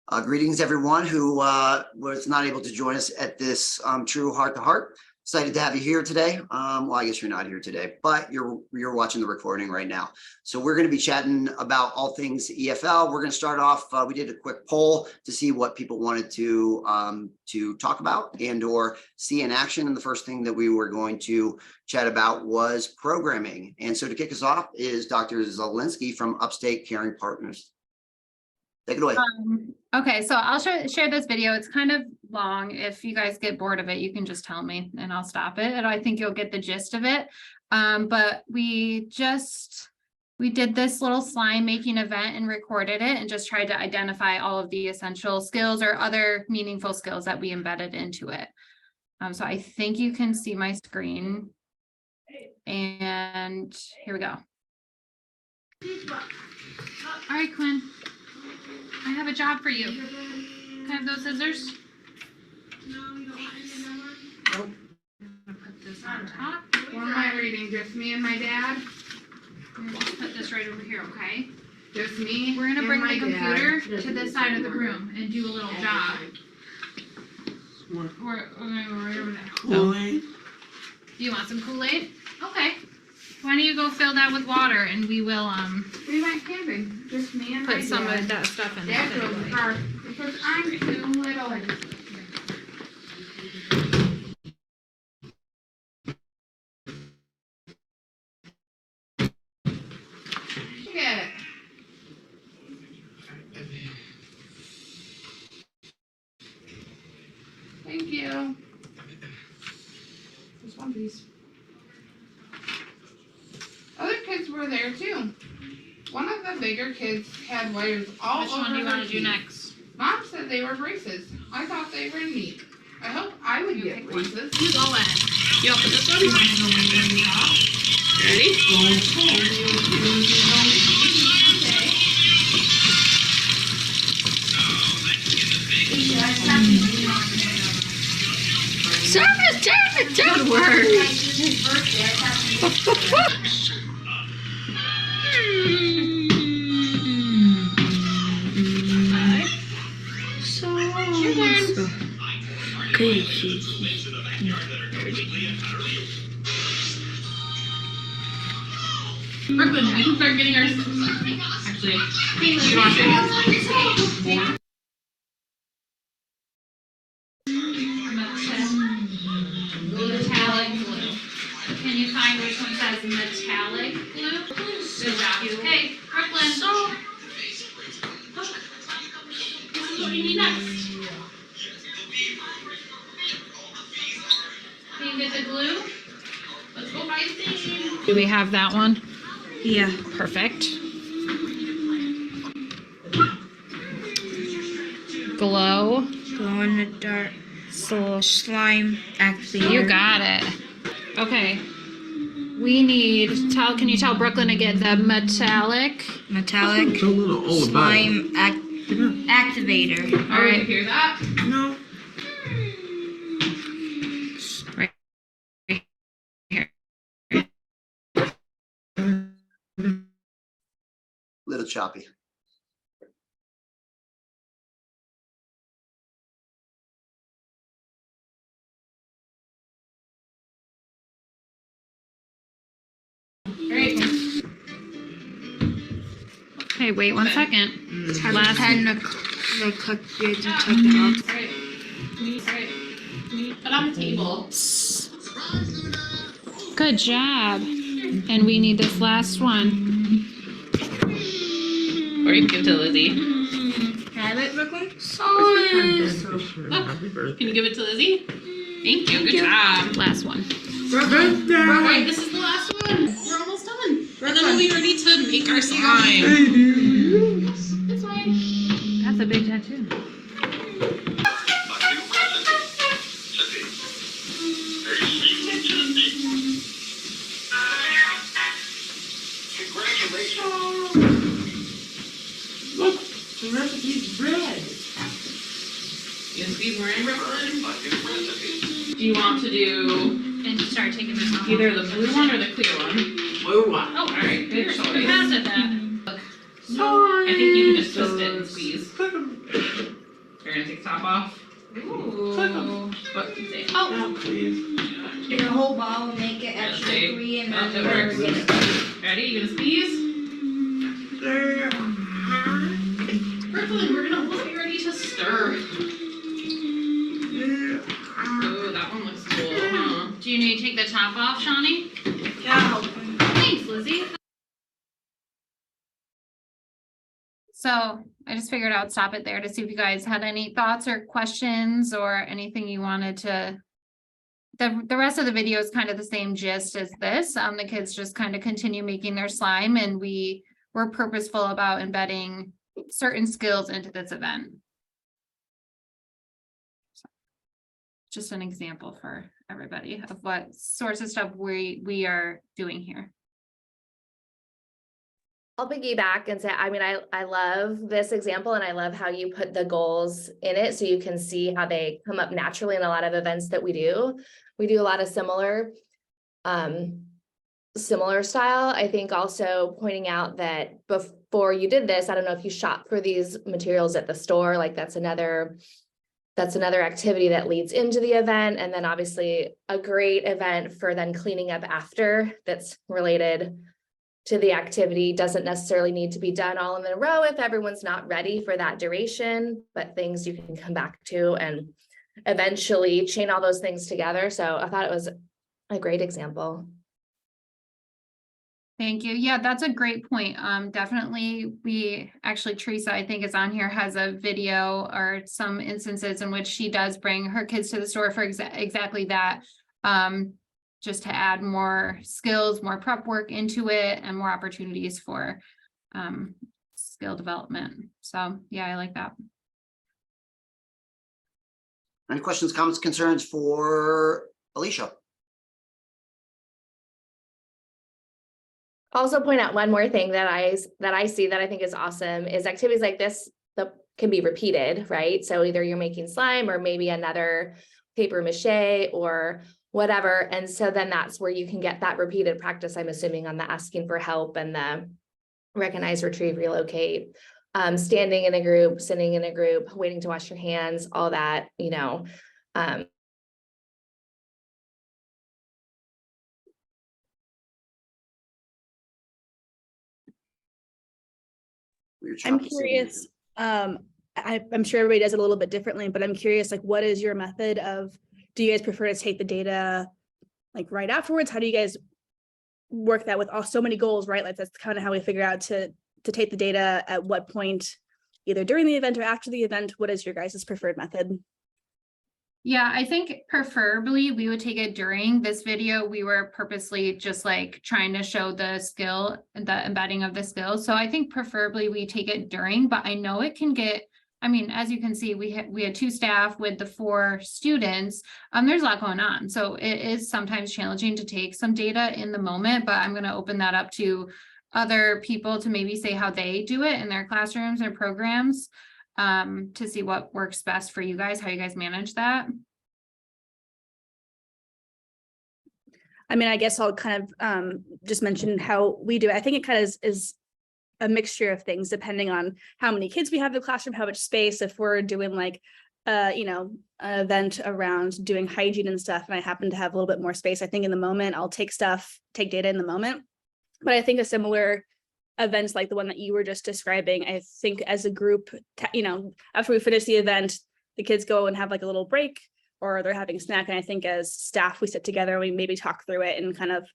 Greetings, everyone who was not able to join us at this true heart-to-heart. Excited to have you here today. Well, I guess you're not here today, but you're watching the recording right now. So we're going to be chatting about all things EFL. We're going to start off. We did a quick poll to see what people wanted to talk about and or see in action. And the first thing that we were going to chat about was programming. And so to kick us off is Dr. Zielinski from Upstate Caring Partners. Take it away. Okay, so I'll share this video. It's kind of long. If you guys get bored of it, you can just tell me and I'll stop it. And I think you'll get the gist of it. But we did this little slime making event and recorded it and just tried to identify all of the essential skills or other meaningful skills that we embedded into it. So I think you can see my screen. And here we go. All right, Quinn. I have a job for you. Can I have those scissors? No, you don't want any number? Nope. I'm gonna put this on top. What am I reading? Just me and my dad? I'm gonna just put this right over here, okay? Just me. We're gonna and bring my the computer dad. to this side of the room and do a little job. We're gonna go right over there. Kool-Aid? You want some Kool-Aid? Okay. Why don't you go fill that with water and we will We went camping. Just me and my put dad. some of that stuff in Dad there. drove the car because I'm too little. Get it. Thank you. Just one piece. Other kids were there too. One of the bigger kids had wires all Which over one do you her want to do feet. next? Mom said they were braces. I thought they were neat. I hope I would get pick one. braces. You go in. You want this one? Ready? Service! Good work! Okay. Brooklyn, we can start getting our. Actually, you want to? Metallic glue. Can you find which one says metallic glue? Good job. Okay, Brooklyn. This is what you need next. Can you get the glue? Let's go buy things. Do we have that one? Yeah. Perfect. Glow. Glow in the dark. So slime activator. You got it. Okay. We need, can you tell Brooklyn to get the metallic? Metallic slime activator. All right. Hear that? No. Right here. Little choppy. Great. Okay, wait 1 second. Last pen to cut you to take it off. Alright. Put on the table. Good job. And we need this last one. Or you can give it to Lizzie. Have it, Brooklyn? Look, can you give it to Lizzie? Thank you. Good job. Last one. Alright, this is the last one. We're almost done. And then we ready to make our slime. This way. That's a big tattoo. Look, the recipe's bread. You gonna squeeze more in, Brooklyn? Do you want to do And start taking this off. either the blue one or the clear one? Blue one. Oh, alright, good choice. Who has it then? I think you can just twist it and squeeze. You're gonna take the top off. Ooh. What? Oh. Your whole ball will make it extra See? free and Oh, then that you're works. gonna Ready? You gonna squeeze? Brooklyn, we'll be ready to stir. Oh, that one looks cool, huh? Do you need to take the top off, Shawnee? Yeah. Thanks, Lizzie. So I just figured I'd stop it there to see if you guys had any thoughts or questions or anything you wanted to. The rest of the video is kind of the same gist as this. The kids just kind of continue making their slime, and we were purposeful about embedding certain skills into this event. So, just an example for everybody of what sorts of stuff we are doing here. I'll piggyback and say, I mean, I love this example and I love how you put the goals in it so you can see how they come up naturally in a lot of events that we do. We do a lot of similar style. I think also pointing out that before you did this, I don't know if you shop for these materials at the store, like that's another activity that leads into the event. And then obviously a great event for then cleaning up after that's related to the activity. Doesn't necessarily need to be done all in a row if everyone's not ready for that duration, but things you can come back to and eventually chain all those things together. So I thought it was a great example. Thank you. Yeah, that's a great point. Definitely, Teresa, I think is on here, has a video or some instances in which she does bring her kids to the store for exactly that. Just to add more skills, more prep work into it, and more opportunities for skill development. So yeah, I like that. Any questions, comments, concerns for Alicia? Also point out one more thing that I see that I think is awesome is activities like this that can be repeated, right? So either you're making slime or maybe another paper mache or whatever. And so then that's where you can get that repeated practice, I'm assuming, on the asking for help and the recognize, retrieve, relocate, standing in a group, sitting in a group, waiting to wash your hands, all that, you know. I'm curious, I'm sure everybody does it a little bit differently, but I'm curious, like, what is your method of, do you guys prefer to take the data like right afterwards? How do you guys work that with so many goals, right? Like that's kind of how we figure out to take the data at what point, either during the event or after the event. What is your guys' preferred method? Yeah, I think preferably we would take it during this video. We were purposely just like trying to show the skill, the embedding of the skill. So I think preferably we take it during, but I know it can get, I mean, as you can see, we had 2 staff with the 4 students. There's a lot going on. So it is sometimes challenging to take some data in the moment, but I'm going to open that up to other people to maybe say how they do it in their classrooms or programs, to see what works best for you guys, how you guys manage that. I mean, I guess I'll kind of just mention how we do it. I think it kind of is a mixture of things depending on how many kids we have in the classroom, how much space. If we're doing like, you know, an event around doing hygiene and stuff, and I happen to have a little bit more space, I think in the moment I'll take data in the moment. But I think a similar events like the one that you were just describing, I think as a group, you know, after we finish the event, the kids go and have like a little break or they're having a snack. And I think as staff, we sit together and we maybe talk through it and kind of,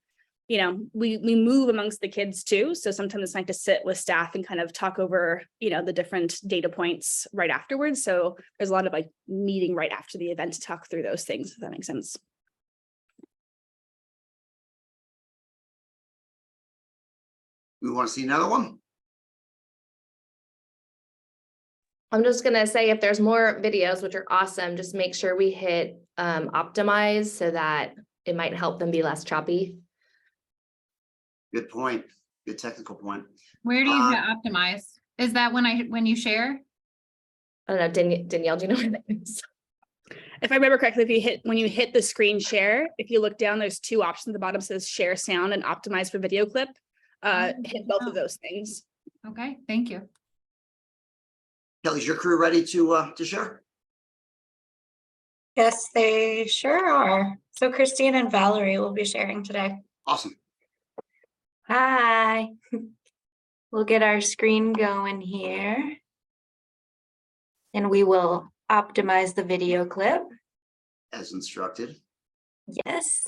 you know, we move amongst the kids too. So sometimes it's nice to sit with staff and kind of talk over, you know, the different data points right afterwards. So there's a lot of like meeting right after the event to talk through those things, if that makes sense. We want to see another one. I'm just going to say, if there's more videos, which are awesome, just make sure we hit optimize so that it might help them be less choppy. Good point. Good technical point. Where do you hit optimize? Is that when you share? I don't know, Danielle, do you know what that is? If I remember correctly, when you hit the screen share, if you look down, there's 2 options at the bottom, says share sound and optimize for video clip. Hit both of those things. Okay, thank you. Kelly, is your crew ready to share? Yes, they sure are. So Christine and Valerie will be sharing today. Awesome. Hi. We'll get our screen going here. And we will optimize the video clip. As instructed. Yes.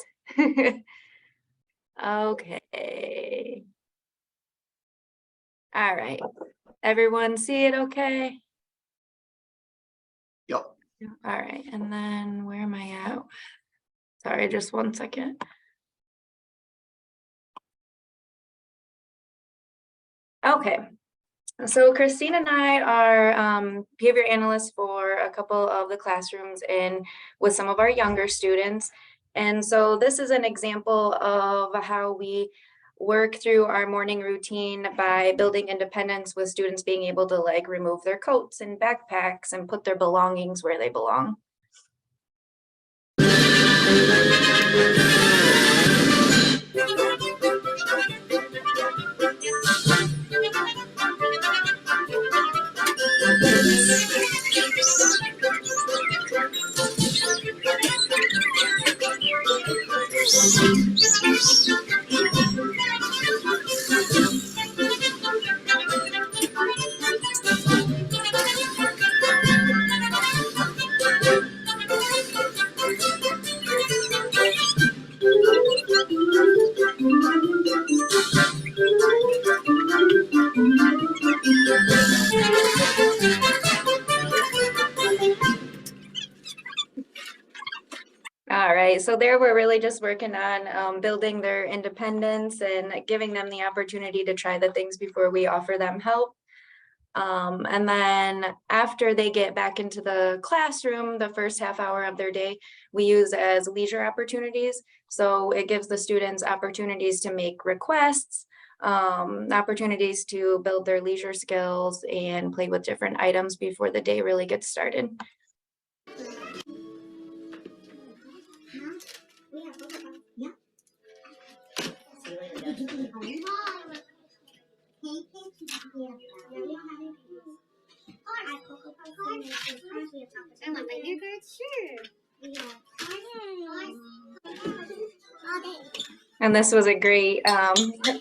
Okay. All right. Everyone see it okay? Yep. All right. And then where am I at? Sorry, just one second. Okay. So Christine and I are behavior analysts for a couple of the classrooms and with some of our younger students. And so this is an example of how we work through our morning routine by building independence with students being able to like remove their coats and backpacks and put their belongings where they belong. All right, so there we're really just working on building their independence and giving them the opportunity to try the things before we offer them help. And then after they get back into the classroom, the first half hour of their day, we use as leisure opportunities. So it gives the students opportunities to make requests, opportunities to build their leisure skills and play with different items before the day really gets started. And this was a great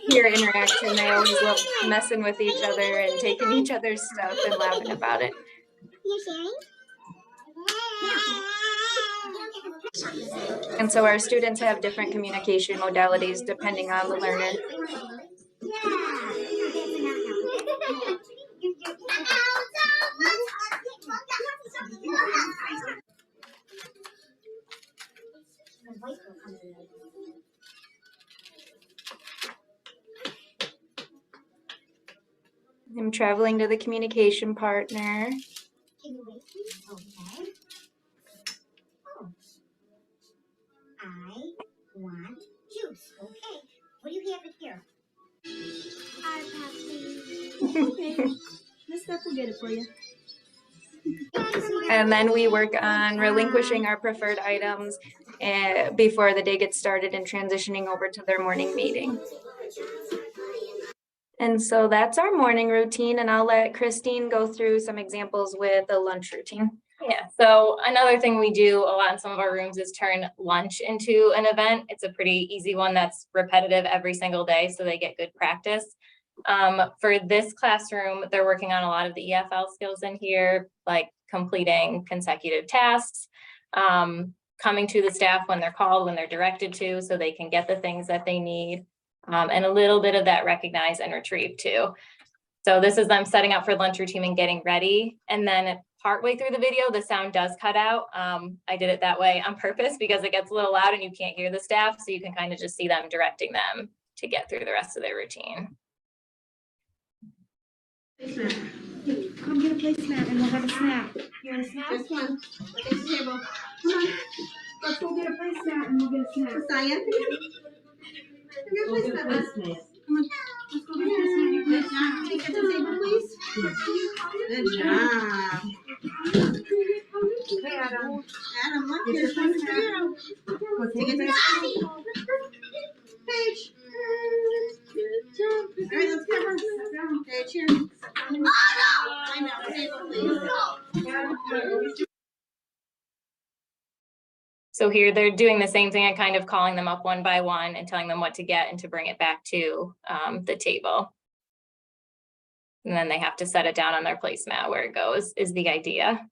peer interaction. They always love messing with each other and taking each other's stuff and laughing about it. And so our students have different communication modalities depending on the learner. I'm traveling to the communication partner. Okay. Oh. I want juice. Okay. What do you have it here? Okay. This stuff will get it for you. And then we work on relinquishing our preferred items before the day gets started and transitioning over to their morning meeting. And so that's our morning routine, and I'll let Christine go through some examples with the lunch routine. Yeah, so another thing we do a lot in some of our rooms is turn lunch into an event. It's a pretty easy one that's repetitive every single day, so they get good practice. For this classroom, they're working on a lot of the EFL skills in here, like completing consecutive tasks, coming to the staff when they're called, when they're directed to, so they can get the things that they need, and a little bit of that recognize and retrieve too. So this is them setting up for lunch routine and getting ready. And then partway through the video, the sound does cut out. I did it that way on purpose because it gets a little loud and you can't hear the staff. So you can kind of just see them directing them to get through the rest of their routine. Come get a placemat and we'll have a snack. You want a snack? Just one. Look at the table. Come on. Let's go get a placemat and we'll get a snack. Messiah. Come here, placemat. Come on. Let's go get a snack. Good job. Take at the table, please. Good job. Hey, Adam. Adam, look, here's one for you. Go take it to the table. Paige. Good job. All right, let's cover. Paige, here. Oh, no. I know. Table, please. So here they're doing the same thing and kind of calling them up one by one and telling them what to get and to bring it back to the table. And then they have to set it down on their placemat where it goes, is the idea.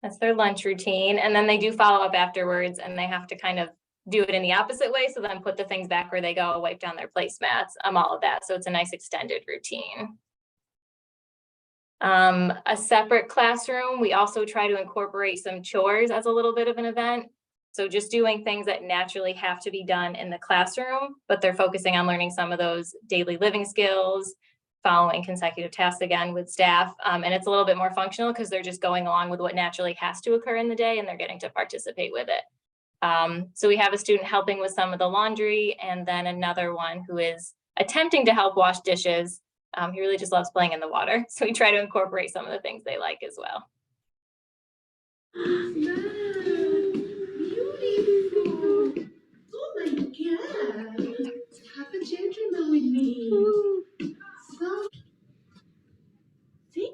That's their lunch routine. And then they do follow up afterwards and they have to kind of do it in the opposite way. So then put the things back where they go, wipe down their placemats, all of that. So it's a nice extended routine. A separate classroom, we also try to incorporate some chores as a little bit of an event. So just doing things that naturally have to be done in the classroom, but they're focusing on learning some of those daily living skills, following consecutive tasks again with staff. And it's a little bit more functional because they're just going along with what naturally has to occur in the day and they're getting to participate with it. So we have a student helping with some of the laundry and then another one who is attempting to help wash dishes. He really just loves playing in the water. So we try to incorporate some of the things they like as well. Beautiful. Oh my God. Have a gentleman with me. So, see?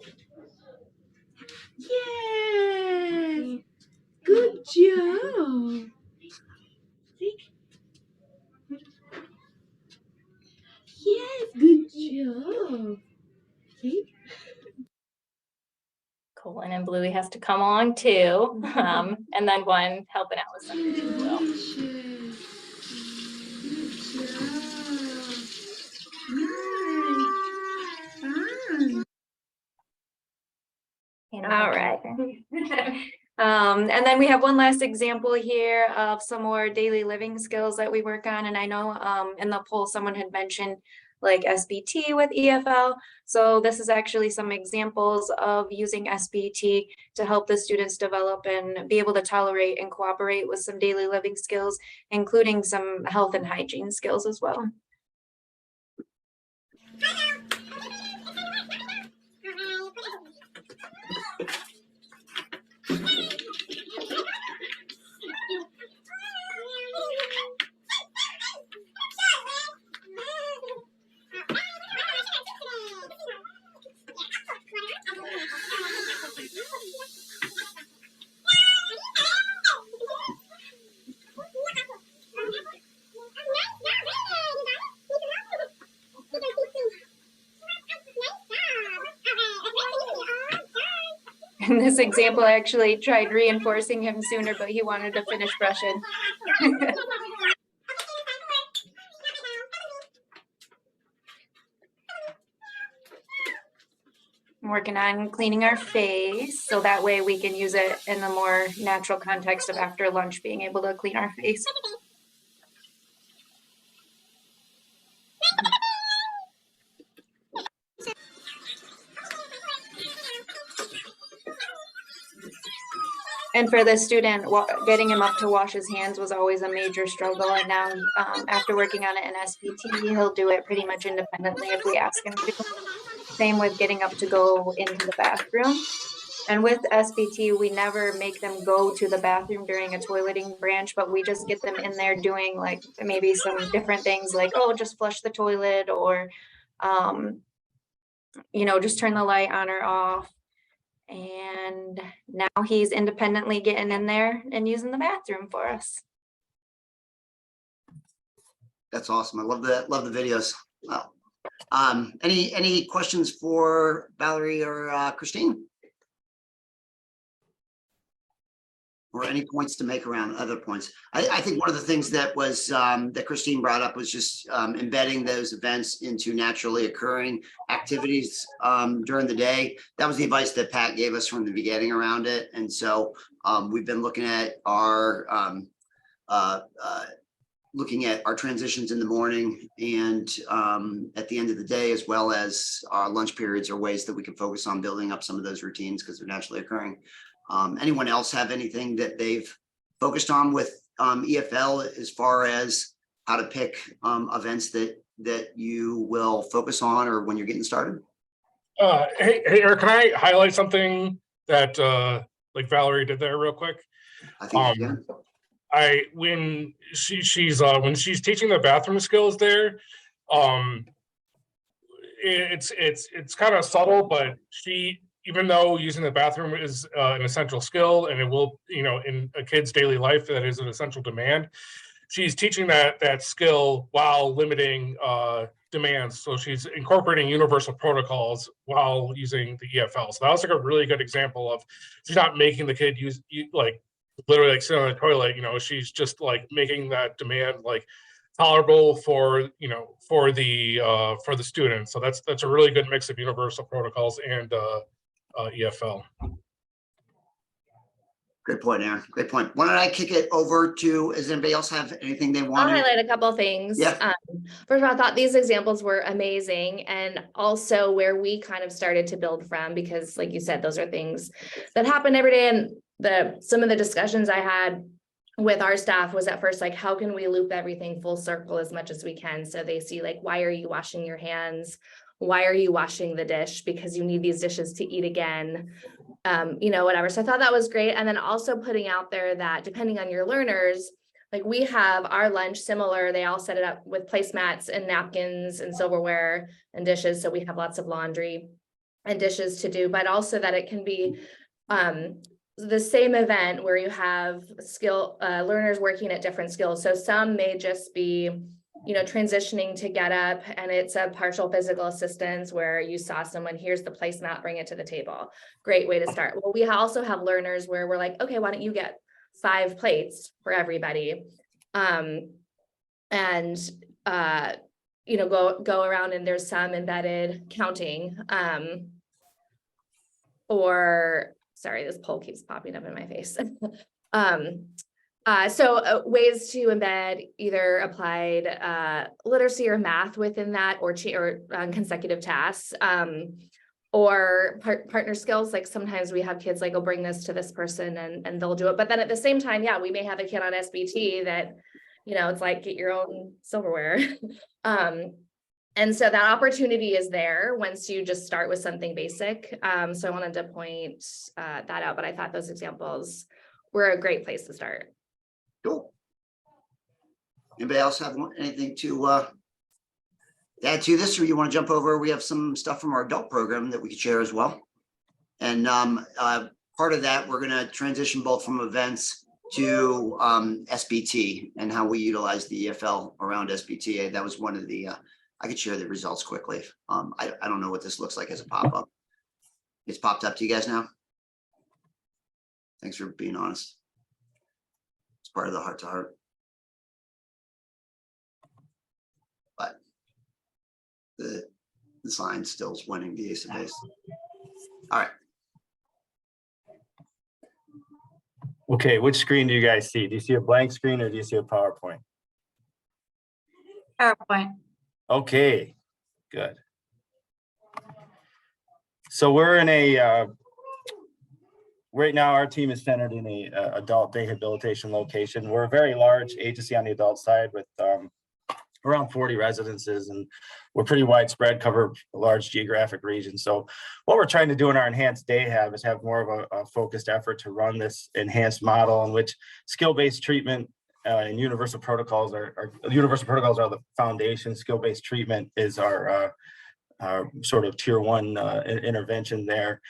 Yes. Good job. See? Yes, good job. See? Colin and Bluey has to come along too. And then one helping out with some as well. Delicious. Good job. Nice. Fun. All right. And then we have one last example here of some more daily living skills that we work on. And I know in the poll, someone had mentioned like SBT with EFL. So this is actually some examples of using SBT to help the students develop and be able to tolerate and cooperate with some daily living skills, including some health and hygiene skills as well. In this example, I actually tried reinforcing him sooner, but he wanted to finish brushing. I'm working on cleaning our face, so that way we can use it in a more natural context of after lunch, being able to clean our face. And for the student, getting him up to wash his hands was always a major struggle. And now after working on it in SBT, he'll do it pretty much independently if we ask him to. Same with getting up to go into the bathroom. And with SBT, we never make them go to the bathroom during a toileting branch, but we just get them in there doing like maybe some different things like, oh, just flush the toilet or, you know, just turn the light on or off. And now he's independently getting in there and using the bathroom for us. That's awesome. I love that. Love the videos. Wow. Any questions for Valerie or Christine? Or any points to make around other points? I think one of the things that was that Christine brought up was just embedding those events into naturally occurring activities during the day. That was the advice that Pat gave us from the beginning around it. And so we've been looking at our looking at our transitions in the morning and at the end of the day, as well as our lunch periods, are ways that we can focus on building up some of those routines because they're naturally occurring. Anyone else have anything that they've focused on with EFL as far as how to pick events that you will focus on or when you're getting started? Hey, Eric, can I highlight something that like Valerie did there real quick? I think you can. When she's teaching the bathroom skills there, it's kind of subtle, but even though using the bathroom is an essential skill and it will, in a kid's daily life, that is an essential demand, she's teaching that skill while limiting demands. So she's incorporating universal protocols while using the EFL. So that was like a really good example of, she's not making the kid use like literally like sit on the toilet, she's just like making that demand like tolerable for the student. So that's a really good mix of universal protocols and EFL. Great point, Aaron. Great point. Why don't I kick it over to, does anybody else have anything they want? I'll highlight a couple of things. Yeah. First of all, I thought these examples were amazing, and also where we kind of started to build from, because like you said, those are things that happen every day. And some of the discussions I had with our staff was at first like, how can we loop everything full circle as much as we can? So they see like, why are you washing your hands? Why are you washing the dish? Because you need these dishes to eat again. Whatever. So I thought that was great. And then also putting out there that depending on your learners, like we have our lunch similar, they all set it up with placemats and napkins and silverware and dishes. So we have lots of laundry and dishes to do, but also that it can be the same event where you have learners working at different skills. So some may just be transitioning to get up, and it's a partial physical assistance where you saw someone, here's the placemat, bring it to the table. Great way to start. Well, we also have learners where we're like, okay, why don't you get 5 plates for everybody? Go around, and there's some embedded counting. Sorry, this poll keeps popping up in my face. So ways to embed either applied literacy or math within that, or consecutive tasks, or partner skills. Like sometimes we have kids like, I'll bring this to this person and they'll do it. But then at the same time, yeah, we may have a kid on SBT that, it's like, get your own silverware. And so that opportunity is there once you just start with something basic. So I wanted to point that out, but I thought those examples were a great place to start. Cool. Anybody else have anything to add to this, or you want to jump over? We have some stuff from our adult program that we could share as well. And part of that, we're going to transition both from events to SBT and how we utilize the EFL around SBT. That was one of the, I could share the results quickly. I don't know what this looks like as a pop-up. It's popped up to you guys now. Thanks for being honest. It's part of the heart-to-heart. But the sign still is winning the ace of base. All right. Okay, which screen do you guys see? Do you see a blank screen or do you see a PowerPoint? PowerPoint. Okay, good. So we're in a, right now our team is centered in a adult rehabilitation location. We're a very large agency on the adult side with around 40 residences, and we're pretty widespread, cover a large geographic region. So what we're trying to do in our enhanced day hab is have more of a focused effort to run this enhanced model in which skill-based treatment and universal protocols are the foundation. Skill-based treatment is our sort of tier 1 intervention there.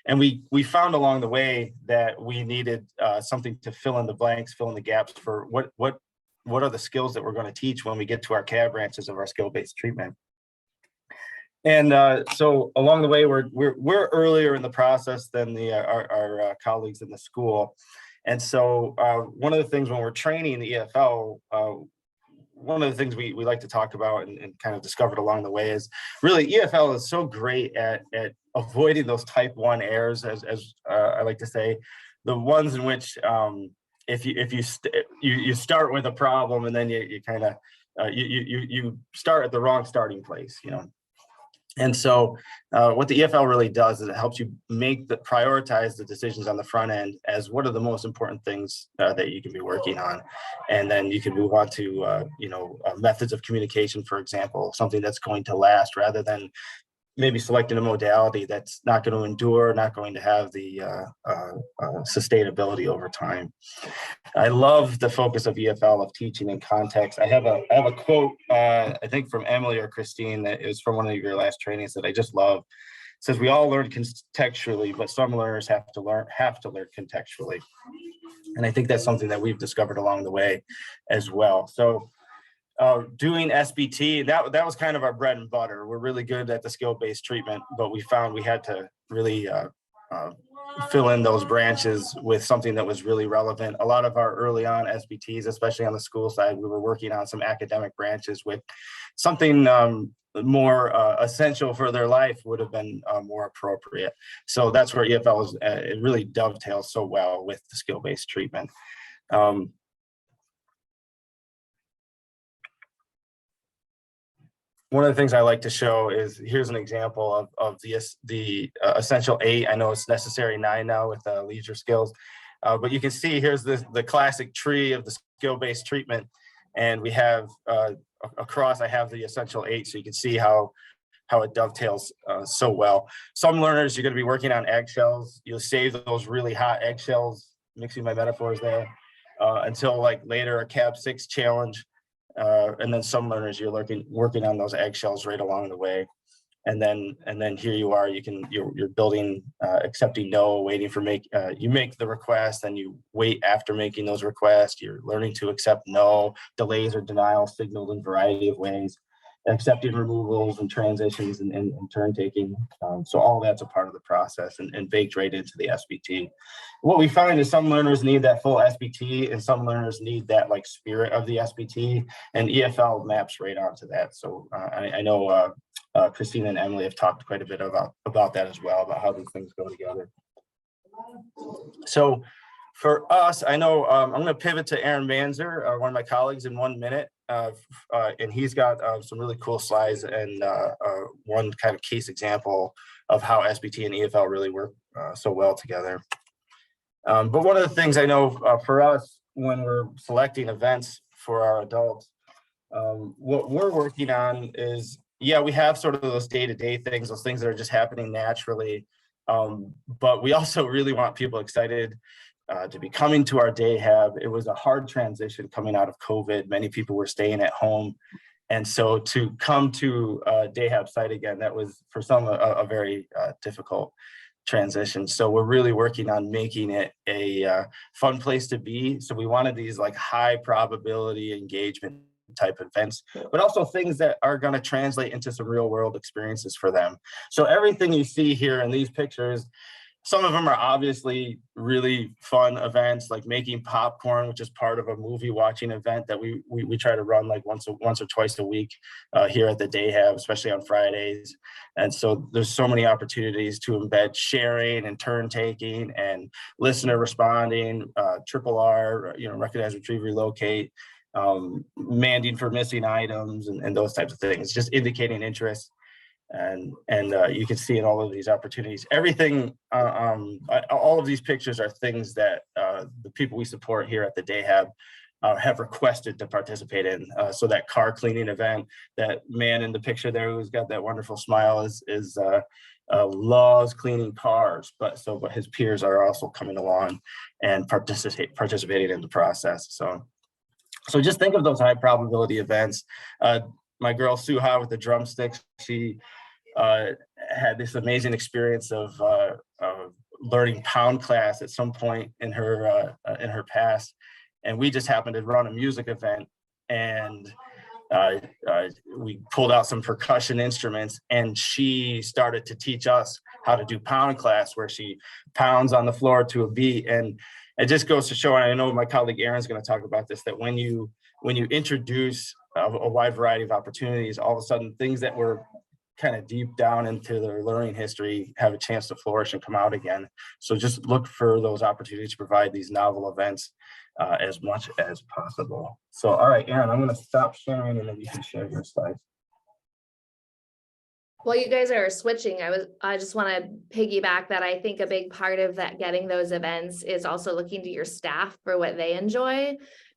And we found along the way that we needed something to fill in the blanks, fill in the gaps for what are the skills that we're going to teach when we get to our CAB branches of our skill-based treatment. And so along the way, we're earlier in the process than our colleagues in the school. And so one of the things when we're training the EFL, one of the things we like to talk about and kind of discovered along the way is really EFL is so great at avoiding those type 1 errors, as I like to say, the ones in which if you start with a problem and then you kind of you start at the wrong starting place, you know. And so what the EFL really does is it helps you prioritize the decisions on the front end as what are the most important things that you can be working on. And then you can move on to, methods of communication, for example, something that's going to last rather than maybe selecting a modality that's not going to endure, not going to have the sustainability over time. I love the focus of EFL of teaching in context. I have a quote, I think from Emily or Christine, that is from one of your last trainings that I just love. It says, we all learn contextually, but some learners have to learn contextually. And I think that's something that we've discovered along the way as well. So doing SBT, that was kind of our bread and butter. We're really good at the skill-based treatment, but we found we had to really fill in those branches with something that was really relevant. A lot of our early on SBTs, especially on the school side, we were working on some academic branches with something more essential for their life would have been more appropriate. So that's where EFL is, it really dovetails so well with the skill-based treatment. One of the things I like to show is, here's an example of the essential 8. I know it's necessary 9 now with leisure skills, but you can see here's the classic tree of the skill-based treatment. And we have across, I have the essential 8, so you can see how it dovetails so well. Some learners, you're gonna be working on eggshells. You'll save those really hot eggshells, mixing my metaphors there, until like later a CAB 6 challenge. And then some learners, you're working on those eggshells right along the way. And then here you are, you're building, accepting no, waiting for you make the request, and you wait after making those requests. You're learning to accept no, delays or denials signaled in a variety of ways, accepting removals and transitions and turn taking. So all that's a part of the process and baked right into the SBT. What we find is some learners need that full SBT and some learners need that like spirit of the SBT, and EFL maps right onto that. So I know Christina and Emily have talked quite a bit about that as well, about how these things go together. So for us, I know I'm going to pivot to Aaron Manzer, one of my colleagues, in 1 minute. And he's got some really cool slides and one kind of case example of how SBT and EFL really work so well together. But one of the things I know for us when we're selecting events for our adults, what we're working on is, yeah, we have sort of those day-to-day things, those things that are just happening naturally. But we also really want people excited to be coming to our day hab. It was a hard transition coming out of COVID. Many people were staying at home. And so to come to a day hab site again, that was for some a very difficult transition. So we're really working on making it a fun place to be. So we wanted these like high probability engagement type events, but also things that are going to translate into some real world experiences for them. So everything you see here in these pictures, some of them are obviously really fun events, like making popcorn, which is part of a movie watching event that we try to run like once or twice a week here at the Day Hab, especially on Fridays. And so there's so many opportunities to embed sharing and turn taking and listener responding, triple R, recognize, retrieve, relocate, manding for missing items and those types of things, just indicating interest. And you can see in all of these opportunities, everything, all of these pictures are things that the people we support here at the Day Hab have requested to participate in. So that car cleaning event, that man in the picture there who's got that wonderful smile loves cleaning cars, but his peers are also coming along and participating in the process. So just think of those high probability events. My girl Suha with the drumsticks, she had this amazing experience of learning pound class at some point in her past, and we just happened to run a music event, and we pulled out some percussion instruments, and she started to teach us how to do pound class, where she pounds on the floor to a beat. And it just goes to show, and I know my colleague Aaron's going to talk about this, that when you introduce a wide variety of opportunities, all of a sudden things that were kind of deep down into their learning history have a chance to flourish and come out again. So just look for those opportunities to provide these novel events as much as possible. So, all right, Aaron, I'm going to stop sharing and then you can share your slides. While you guys are switching, I just want to piggyback that I think a big part of that getting those events is also looking to your staff for what they enjoy.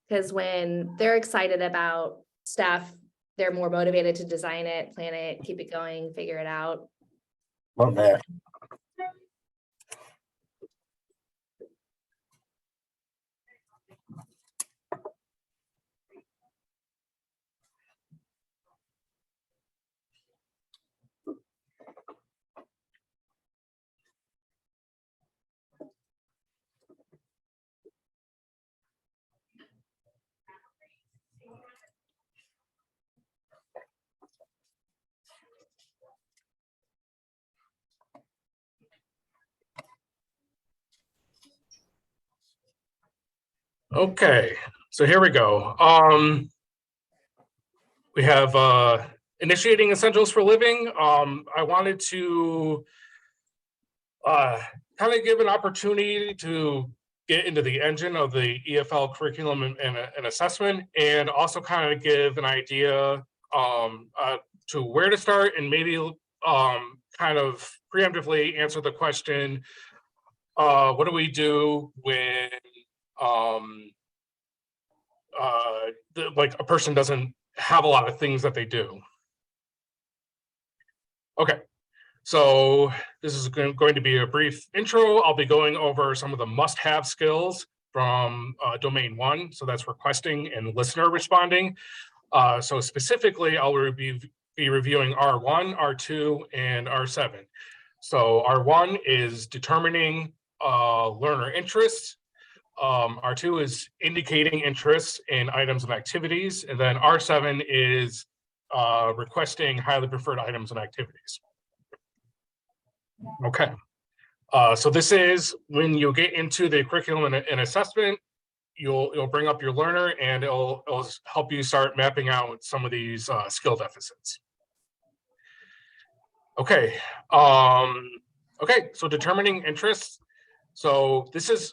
Because when they're excited about stuff, they're more motivated to design it, plan it, keep it going, figure it out. Love that. Okay, so here we go. We have initiating essentials for living. I wanted to kind of give an opportunity to get into the engine of the EFL curriculum and assessment, and also kind of give an idea to where to start, and maybe kind of preemptively answer the question, what do we do when like a person doesn't have a lot of things that they do? Okay, so this is going to be a brief intro. I'll be going over some of the must-have skills from domain 1. So that's requesting and listener responding. So specifically, I'll be reviewing R1, R2, and R7. So R1 is determining learner interests. R2 is indicating interests in items and activities. And then R7 is requesting highly preferred items and activities. Okay, so this is when you get into the curriculum and assessment, you'll bring up your learner and it'll help you start mapping out some of these skill deficits. Okay, so determining interests. So this is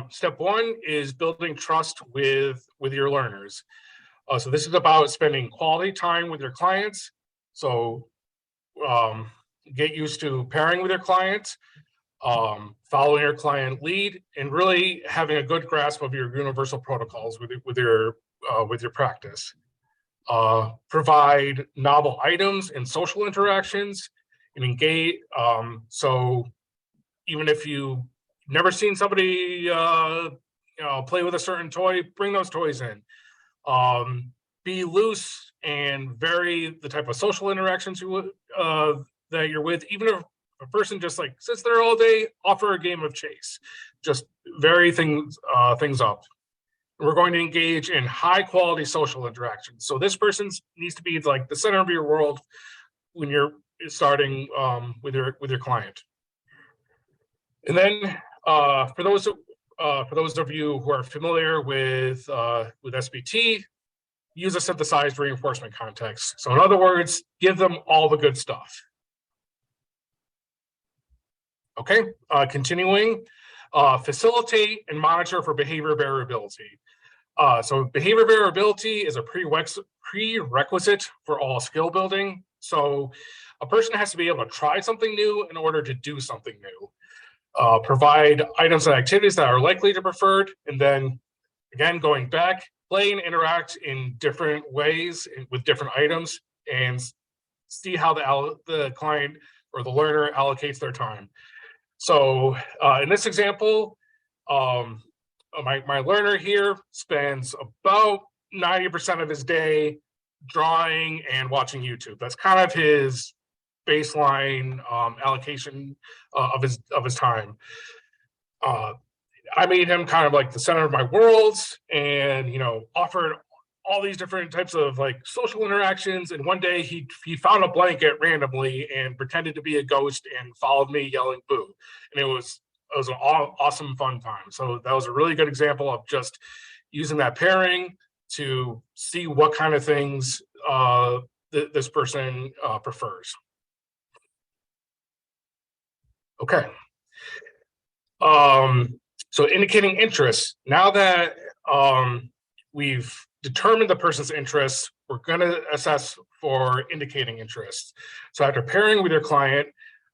step 1 is building trust with your learners. So this is about spending quality time with your clients. So get used to pairing with your clients, following your client lead, and really having a good grasp of your universal protocols with your practice. Provide novel items and social interactions, and engage. So even if you've never seen somebody play with a certain toy, bring those toys in. Be loose and vary the type of social interactions that you're with. Even if a person just like sits there all day, offer a game of chase. Just vary things up. We're going to engage in high quality social interactions. So this person needs to be like the center of your world when you're starting with your client. And then for those of you who are familiar with SBT, use a synthesized reinforcement context. So in other words, give them all the good stuff. Okay, continuing, facilitate and monitor for behavior variability. So behavior variability is a prerequisite for all skill building. So a person has to be able to try something new in order to do something new. Provide items and activities that are likely to preferred, and then again, going back, play and interact in different ways with different items, and see how the client or the learner allocates their time. So in this example, my learner here spends about 90% of his day drawing and watching YouTube. That's kind of his baseline allocation of his time. I made him kind of like the center of my world, and offered all these different types of like social interactions. And one day he found a blanket randomly and pretended to be a ghost and followed me yelling boo. And it was an awesome fun time. So that was a really good example of just using that pairing to see what kind of things this person prefers. Okay. So indicating interest. Now that we've determined the person's interest, we're going to assess for indicating interest. So after pairing with your client,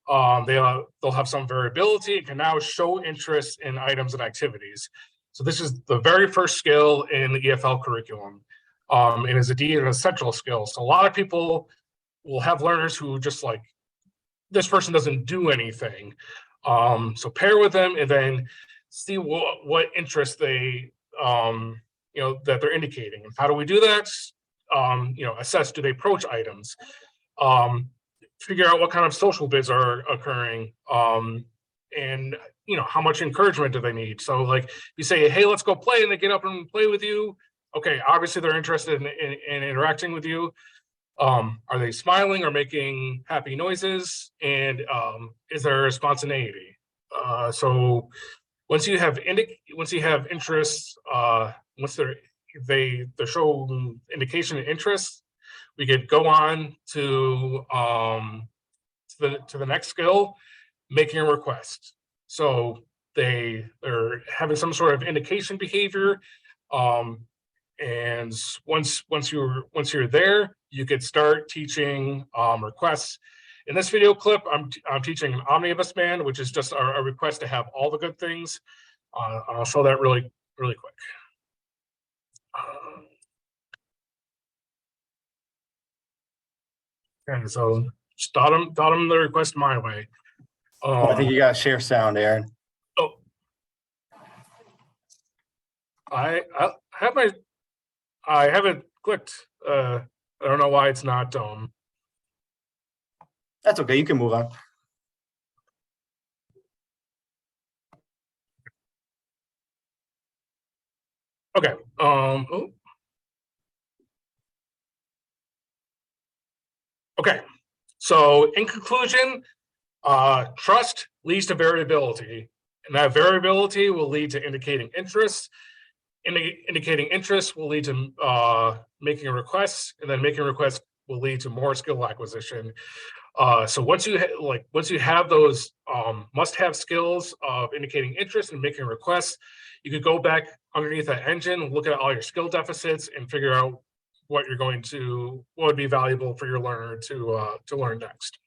they'll have some variability and can now show interest in items and activities. So this is the very first skill in the EFL curriculum, and is indeed an essential skill. So a lot of people will have learners who just like, this person doesn't do anything. So pair with them and then see what interest they, that they're indicating. And how do we do that? Assess, do they approach items? Figure out what kind of social bits are occurring, and how much encouragement do they need. So like you say, hey, let's go play, and they get up and play with you. Okay, obviously they're interested in interacting with you. Are they smiling or making happy noises? And is there spontaneity? So once you have interests, once they show indication of interest, we could go on to the next skill, making a request. So they're having some sort of indication behavior, and once you're there, you could start teaching requests. In this video clip, I'm teaching an omnibus man, which is just a request to have all the good things. I'll show that really quick. Okay, so just dot them the request my way. I think you got to share sound, Aaron. Oh, I have it clicked. I don't know why it's not. That's okay. You can move on. Okay. Okay. So in conclusion, trust leads to variability, and that variability will lead to indicating interest. Indicating interest will lead to making a request, and then making a request will lead to more skill acquisition. So once you have those must-have skills of indicating interest and making requests, you could go back underneath that engine, look at all your skill deficits, and figure out what would be valuable for your learner to learn next.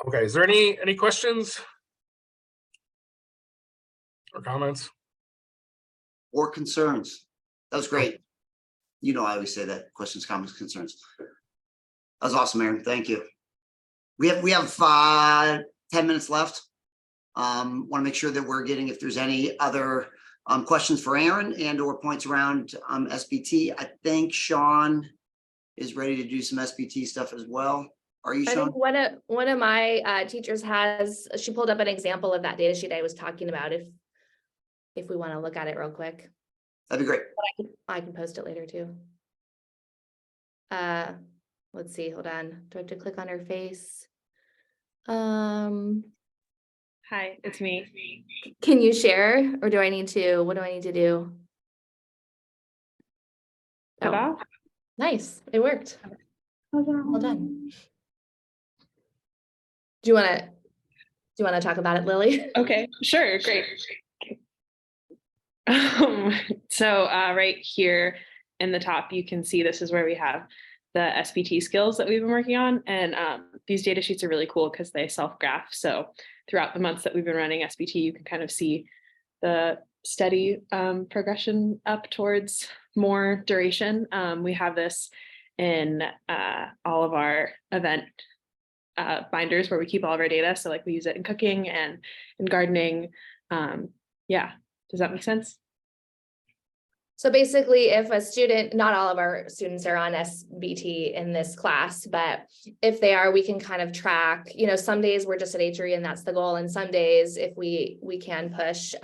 Okay, is there any questions or comments or concerns? That was great. I always say that: questions, comments, concerns. That was awesome, Aaron. Thank you. We have 10 minutes left. Want to make sure that we're getting, if there's any other questions for Aaron and or points around SBT. I think Sean is ready to do some SBT stuff as well. Are you, Sean? I think one of my teachers she pulled up an example of that data sheet I was talking about. If we want to look at it real quick. That'd be great. I can post it later too. Let's see, hold on. Do I have to click on her face? Hi, it's me. Can you share, or do I need to? What do I need to do? Ta-da. Nice, it worked. Well done. Do you want to talk about it, Lily? Okay, sure, great. So right here in the top, you can see this is where we have the SBT skills that we've been working on. And these data sheets are really cool because they self-graph. So throughout the months that we've been running SBT, you can kind of see the steady progression up towards more duration. We have this in all of our event binders where we keep all of our data. So like we use it in cooking and in gardening. Yeah, does that make sense? So basically, if a student, not all of our students are on SBT in this class, but if they are, we can kind of track, some days we're just at H3 and that's the goal. And some days if we can push.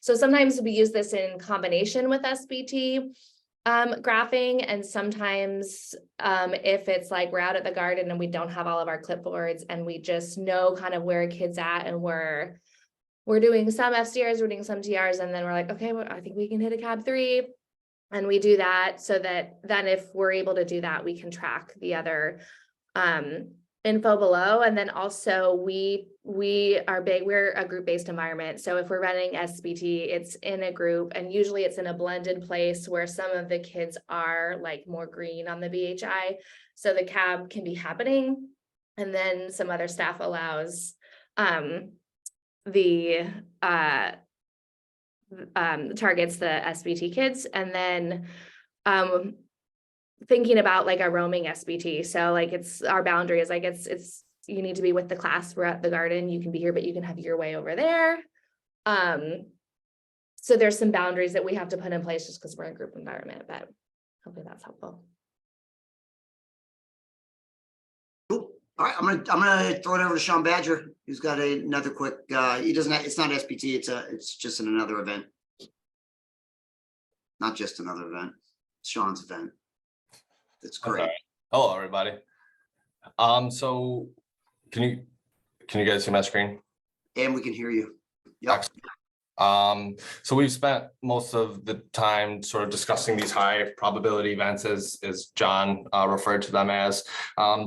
So sometimes we use this in combination with SBT graphing. And sometimes if it's like we're out at the garden and we don't have all of our clipboards and we just know kind of where a kid's at and we're doing some FCRs, we're doing some TRs, and then we're like, okay, well, I think we can hit a CAB 3. And we do that so that then if we're able to do that, we can track the other info below. And then also we're a group-based environment. So if we're running SBT, it's in a group, and usually it's in a blended place where some of the kids are like more green on the BHI. So the cab can be happening. And then some other staff allows the targets the SBT kids. And then thinking about like a roaming SBT. So like it's our boundary is like it's you need to be with the class. We're at the garden. You can be here, but you can have your way over there. So there's some boundaries that we have to put in place just because we're in a group environment, but hopefully that's helpful. Cool. All right, I'm gonna throw it over to Sean Badger, who's got another quick. He doesn't. It's not SBT. It's just another event. Not just another event. It's Sean's event. That's great. Okay. Hello, everybody. So can you guys see my screen? And we can hear you. Yep. So we've spent most of the time sort of discussing these high probability events as John referred to them as.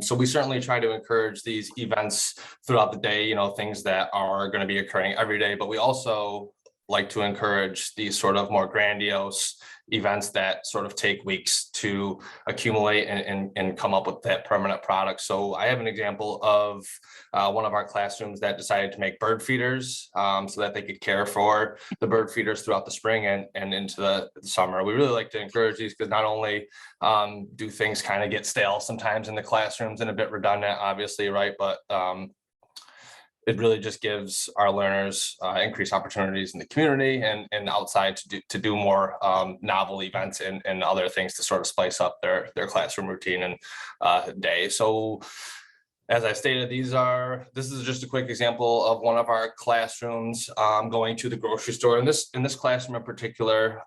So we certainly try to encourage these events throughout the day, you know, things that are going to be occurring every day, but we also like to encourage these sort of more grandiose events that sort of take weeks to accumulate and come up with that permanent product. So I have an example of one of our classrooms that decided to make bird feeders so that they could care for the bird feeders throughout the spring and into the summer. We really like to encourage these because not only do things kind of get stale sometimes in the classrooms and a bit redundant, obviously, right? But it really just gives our learners increased opportunities in the community and outside to do more novel events and other things to sort of spice up their classroom routine and day. So as I stated, this is just a quick example of one of our classrooms going to the grocery store. And this classroom in particular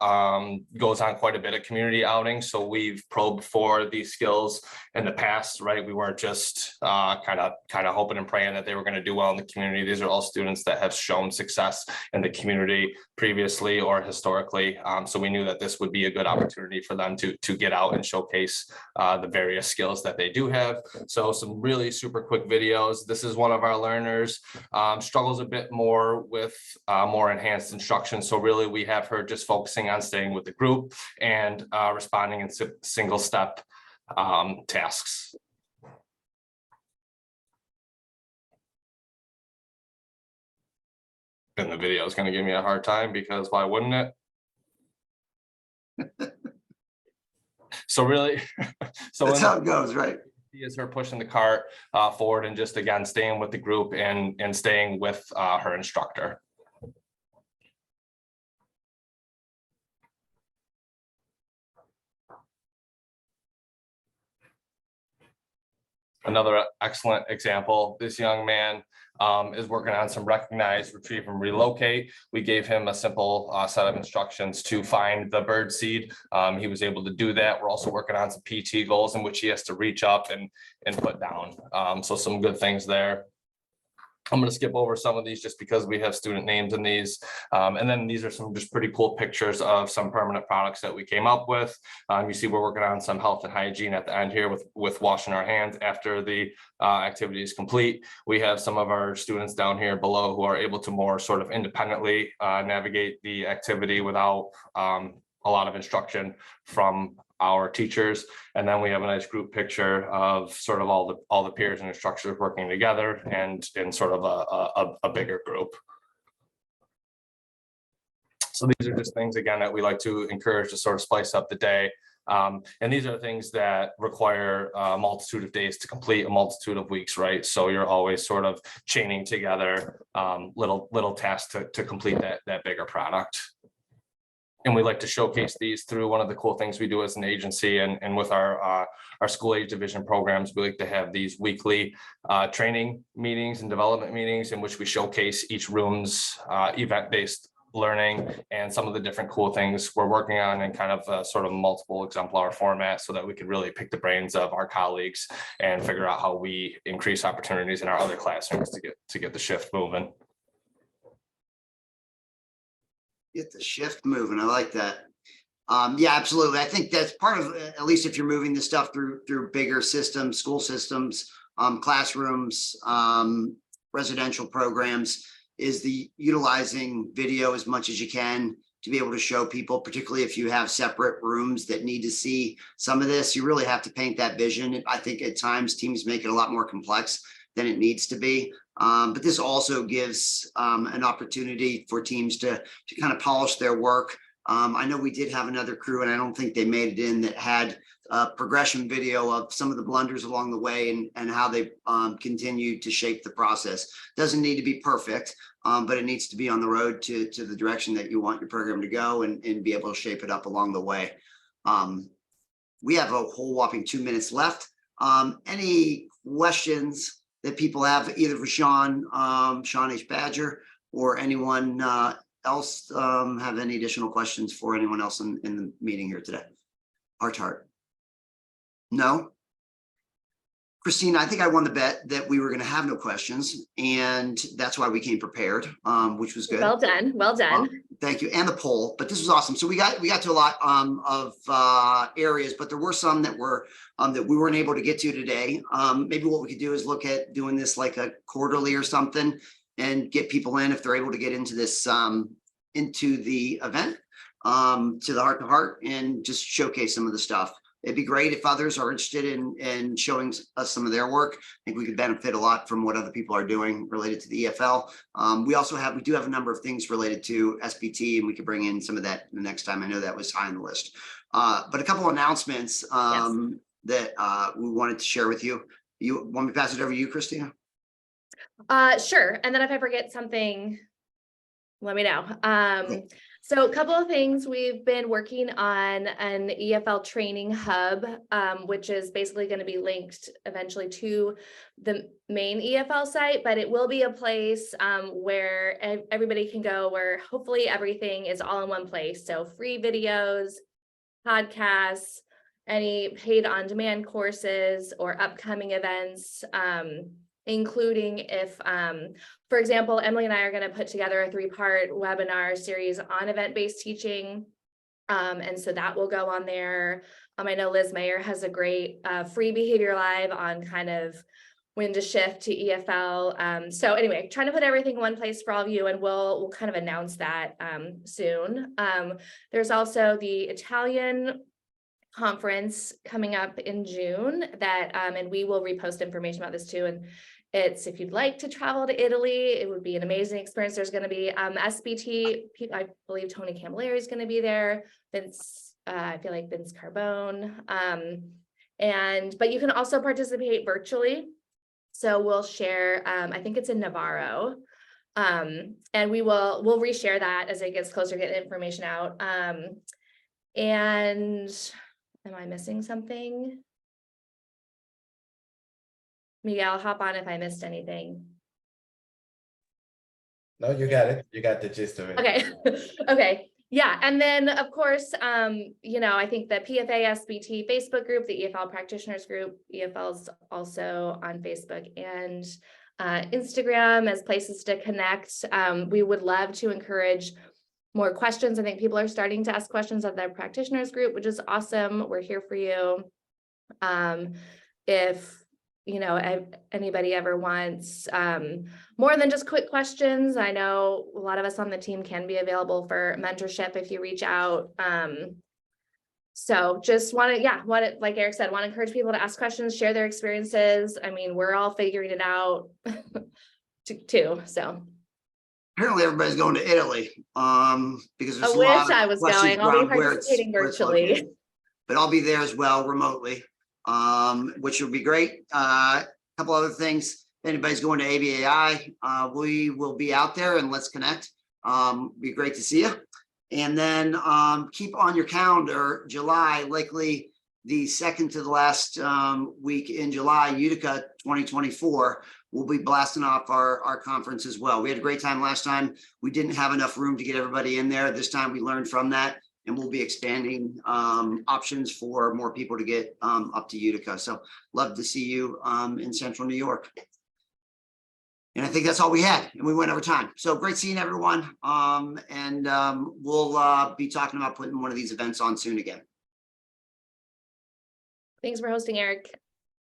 goes on quite a bit of community outings. So we've probed for these skills in the past, right? We weren't just kind of hoping and praying that they were going to do well in the community. These are all students that have shown success in the community previously or historically. So we knew that this would be a good opportunity for them to get out and showcase the various skills that they do have. So some really super quick videos. This is one of our learners, struggles a bit more with more enhanced instruction. So really we have her just focusing on staying with the group and responding in single step tasks. And the video is going to give me a hard time because why wouldn't it? So really, so that's how it goes, right? Is her pushing the cart forward and just again staying with the group and staying with her instructor. Another excellent example, this young man is working on some recognize, retrieve, and relocate. We gave him a simple set of instructions to find the bird seed. He was able to do that. We're also working on some PT goals in which he has to reach up and put down. So some good things there. I'm going to skip over some of these just because we have student names in these. And then these are some just pretty cool pictures of some permanent products that we came up with. You see we're working on some health and hygiene at the end here with washing our hands after the activity is complete. We have some of our students down here below who are able to more sort of independently navigate the activity without a lot of instruction from our teachers. And then we have a nice group picture of sort of all the peers and instructors working together and in sort of a bigger group. So these are just things, again, that we like to encourage to sort of spice up the day. And these are things that require a multitude of days to complete, a multitude of weeks, right? So you're always sort of chaining together little tasks to complete that bigger product. And we like to showcase these through one of the cool things we do as an agency and with our school age division programs. We like to have these weekly training meetings and development meetings in which we showcase each room's event-based learning and some of the different cool things we're working on in kind of a sort of multiple exemplar format so that we can really pick the brains of our colleagues and figure out how we increase opportunities in our other classrooms to get the shift moving. Get the shift moving. I like that. Yeah, absolutely. I think that's part of, at least if you're moving this stuff through bigger systems, school systems, classrooms, residential programs, is the utilizing video as much as you can to be able to show people, particularly if you have separate rooms that need to see some of this. You really have to paint that vision. I think at times teams make it a lot more complex than it needs to be. But this also gives an opportunity for teams to kind of polish their work. I know we did have another crew, and I don't think they made it in, that had a progression video of some of the blunders along the way and how they continued to shape the process. Doesn't need to be perfect, but it needs to be on the road to the direction that you want your program to go, and be able to shape it up along the way. We have a whole whopping 2 minutes left. Any questions that people have, either for Sean H. Badger, or anyone else have any additional questions for anyone else in the meeting here today? Heart to heart. No? Christine, I think I won the bet that we were going to have no questions, and that's why we came prepared, which was good. Well done. Well done. Thank you. And the poll, but this was awesome. So we got to a lot of areas, but there were some that were that we weren't able to get to today. Maybe what we could do is look at doing this like a quarterly or something, and get people in if they're able to get into this into the event, to the Heart to Heart, and just showcase some of the stuff. It'd be great if others are interested in showing us some of their work. I think we could benefit a lot from what other people are doing related to the EFL. We do have a number of things related to SPT, and we could bring in some of that the next time. I know that was high on the list. But a couple announcements that we wanted to share with you. You want me to pass it over to you, Christina? Sure. And then if I forget something, let me know. So a couple of things, we've been working on an EFL training hub, which is basically going to be linked eventually to the main EFL site, but it will be a place where everybody can go, where hopefully everything is all in one place. So free videos, podcasts, any paid on-demand courses or upcoming events, including if, for example, Emily and I are going to put together a 3-part webinar series on event-based teaching. And so that will go on there. I know Liz Mayer has a great free Behavior Live on kind of when to shift to EFL. So anyway, trying to put everything in one place for all of you, and we'll kind of announce that soon. There's also the Italian conference coming up in June that and we will repost information about this too. And it's, if you'd like to travel to Italy, it would be an amazing experience. There's going to be SBT, I believe Tony Camilleri is going to be there. Vince, I feel like Vince Carbone. But you can also participate virtually. So we'll share, I think it's in Navarro. And we'll reshare that as it gets closer, get information out. And am I missing something? Miguel, hop on if I missed anything. No, you got it. You got the gist of it. Okay. Okay. Yeah. And then of course, I think the PFA SBT Facebook group, the EFL practitioners group, EFL's also on Facebook and Instagram as places to connect. We would love to encourage more questions. I think people are starting to ask questions of their practitioners group, which is awesome. We're here for you. If anybody ever wants more than just quick questions, I know a lot of us on the team can be available for mentorship if you reach out. So just like Eric said, want to encourage people to ask questions, share their experiences. I mean, we're all figuring it out too. So apparently everybody's going to Italy because there's I wish I was going. I'll be participating virtually, but I'll be there as well remotely, which will be great. A couple other things. If anybody's going to ABAI, we will be out there, and let's connect. Be great to see you. And then keep on your calendar July, likely the second to the last week in July, Utica 2024. We'll be blasting off our conference as well. We had a great time last time. We didn't have enough room to get everybody in there. This time we learned from that, and we'll be expanding options for more people to get up to Utica. So love to see you in Central New York. And I think that's all we had, and we went over time. So great seeing everyone. We'll be talking about putting one of these events on soon again. Thanks for hosting, Eric.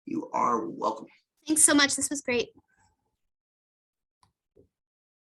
You are welcome. Thanks so much. This was great.